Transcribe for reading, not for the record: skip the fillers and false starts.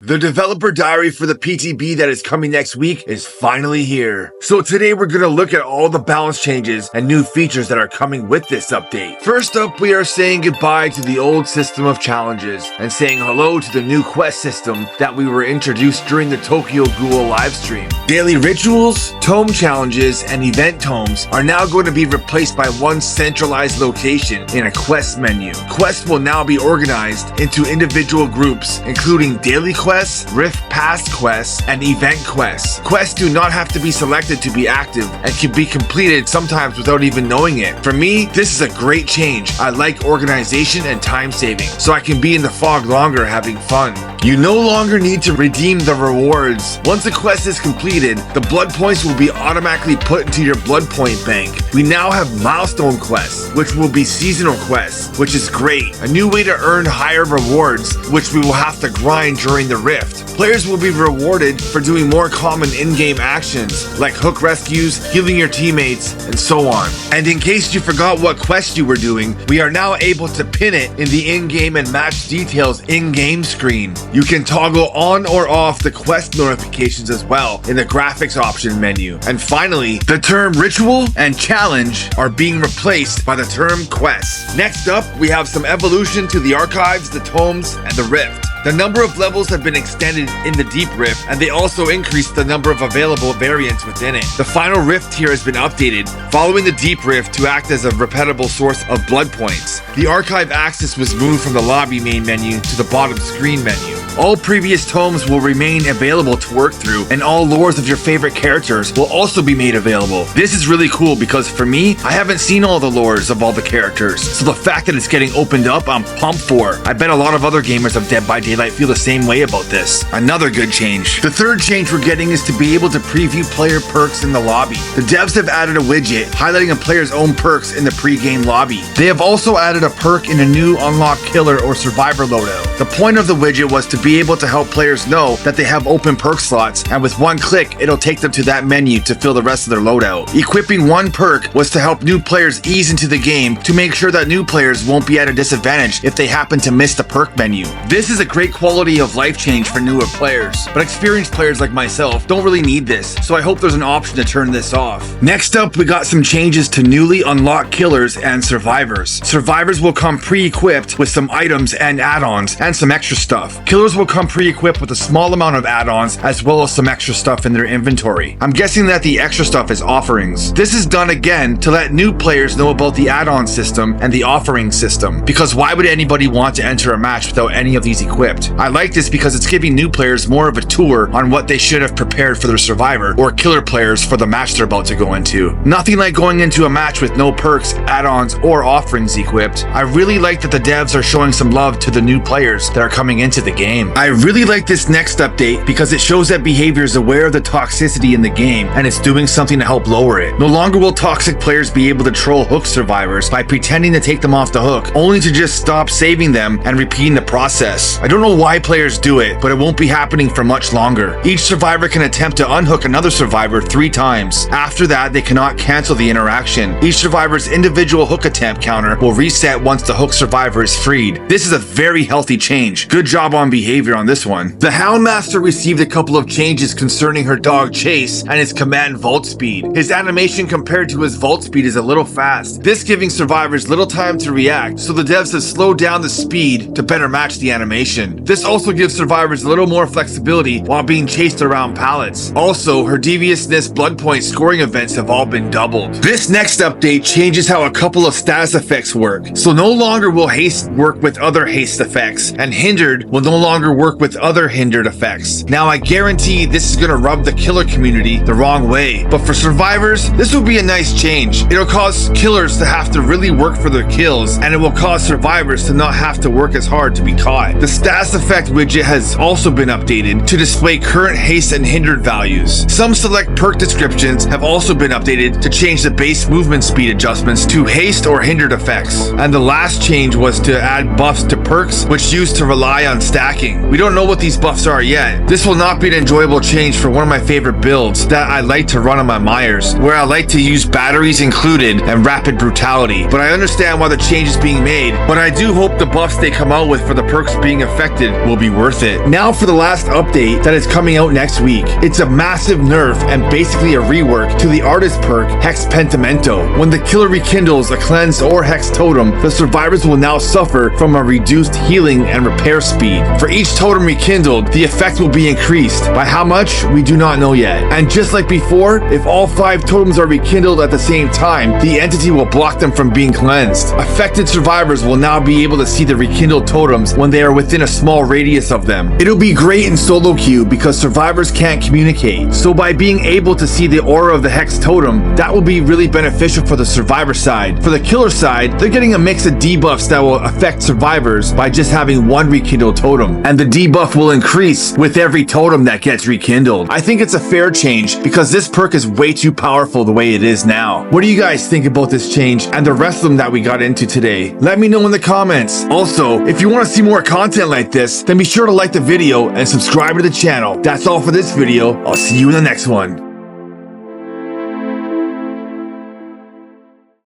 The developer diary for the PTB that is coming next week is finally here. So today we're going to look at all the balance changes and new features that are coming with this update. First up, we are saying goodbye to the old system of challenges and saying hello to the new quest system that we were introduced during the Tokyo Ghoul livestream. Daily rituals, tome challenges, and event tomes are now going to be replaced by one centralized location in a quest menu. Quests will now be organized into individual groups, including daily quests, Rift Pass quests, and event quests. Quests do not have to be selected to be active and can be completed sometimes without even knowing it. For me, this is a great change. I like organization and time saving, so I can be in the fog longer having fun. You no longer need to redeem the rewards. Once a quest is completed, the blood points will be automatically put into your blood point bank. We now have milestone quests, which will be seasonal quests, which is great. A new way to earn higher rewards, which we will have to grind during the Rift. Players will be rewarded for doing more common in-game actions, like hook rescues, healing your teammates, and so on. And in case you forgot what quest you were doing, we are now able to pin it in the in-game and match details in-game screen. You can toggle on or off the quest notifications as well in the graphics option menu. And finally, the term ritual and challenge are being replaced by the term quest. Next up, we have some evolution to the archives, the tomes, and the Rift. The number of levels have been extended in the Deep Rift, and they also increased the number of available variants within it. The final Rift tier has been updated, following the Deep Rift to act as a repeatable source of blood points. The archive axis was moved from the lobby main menu to the bottom screen menu. All previous tomes will remain available to work through, and all lores of your favorite characters will also be made available. This is really cool because for me, I haven't seen all the lores of all the characters, so the fact that it's getting opened up, I'm pumped for. I bet a lot of other gamers of Dead by Daylight feel the same way about this. Another good change. The third change we're getting is to be able to preview player perks in the lobby. The devs have added a widget highlighting a player's own perks in the pre-game lobby. They have also added a perk in a new unlock killer or survivor loadout. The point of the widget was to be able to help players know that they have open perk slots, and with one click, it'll take them to that menu to fill the rest of their loadout. Equipping one perk was to help new players ease into the game to make sure that new players won't be at a disadvantage if they happen to miss the perk menu. This is a great quality of life change for newer players, but experienced players like myself don't really need this, so I hope there's an option to turn this off. Next up, we got some changes to newly unlocked killers and survivors. Survivors will come pre-equipped with some items and add-ons and some extra stuff. Killers will come pre-equipped with a small amount of add-ons as well as some extra stuff in their inventory. I'm guessing that the extra stuff is offerings. This is done again to let new players know about the add-on system and the offering system, because why would anybody want to enter a match without any of these equipped? I like this because it's giving new players more of a tour on what they should have prepared for their survivor or killer players for the match they're about to go into. Nothing like going into a match with no perks, add-ons, or offerings equipped. I really like that the devs are showing some love to the new players that are coming into the game. I really like this next update because it shows that behavior is aware of the toxicity in the game and it's doing something to help lower it. No longer will toxic players be able to troll hook survivors by pretending to take them off the hook, only to just stop saving them and repeating the process. I don't know why players do it, but it won't be happening for much longer. Each survivor can attempt to unhook another survivor 3 times. After that, they cannot cancel the interaction. Each survivor's individual hook attempt counter will reset once the hook survivor is freed. This is a very healthy change. Good job on behavior on this one. The Hound Master received a couple of changes concerning her dog Chase and his command vault speed. His animation compared to his vault speed is a little fast, this giving survivors little time to react, so the devs have slowed down the speed to better match the animation. This also gives survivors a little more flexibility while being chased around pallets. Also, her deviousness blood point scoring events have all been doubled. This next update changes how a couple of status effects work. So no longer will Haste work with other Haste effects, and Hindered will no longer work with other Hindered effects. Now I guarantee this is going to rub the killer community the wrong way, but for survivors, this will be a nice change. It'll cause killers to have to really work for their kills, and it will cause survivors to not have to work as hard to be caught. The status effect widget has also been updated to display current Haste and Hindered values. Some select perk descriptions have also been updated to change the base movement speed adjustments to Haste or Hindered effects. And the last change was to add buffs to perks which used to rely on stacking. lacking. We don't know what these buffs are yet. This will not be an enjoyable change for one of my favorite builds that I like to run on my Myers, where I like to use batteries included and rapid brutality. But I understand why the change is being made, but I do hope the buffs they come out with for the perks being affected will be worth it. Now for the last update that is coming out next week. It's a massive nerf and basically a rework to the artist perk Hex Pentimento. When the killer rekindles a cleansed or hex totem, the survivors will now suffer from a reduced healing and repair speed. For each totem rekindled, the effect will be increased. By how much, we do not know yet. And just like before, if all 5 totems are rekindled at the same time, the entity will block them from being cleansed. Affected survivors will now be able to see the rekindled totems when they are within a small radius of them. It'll be great in solo queue because survivors can't communicate. So by being able to see the aura of the hex totem, that will be really beneficial for the survivor side. For the killer side, they're getting a mix of debuffs that will affect survivors by just having 1 rekindled totem. And the debuff will increase with every totem that gets rekindled. I think it's a fair change because this perk is way too powerful the way it is now. What do you guys think about this change and the rest of them that we got into today? Let me know in the comments. Also, if you want to see more content like this, then be sure to like the video and subscribe to the channel. That's all for this video. I'll see you in the next one.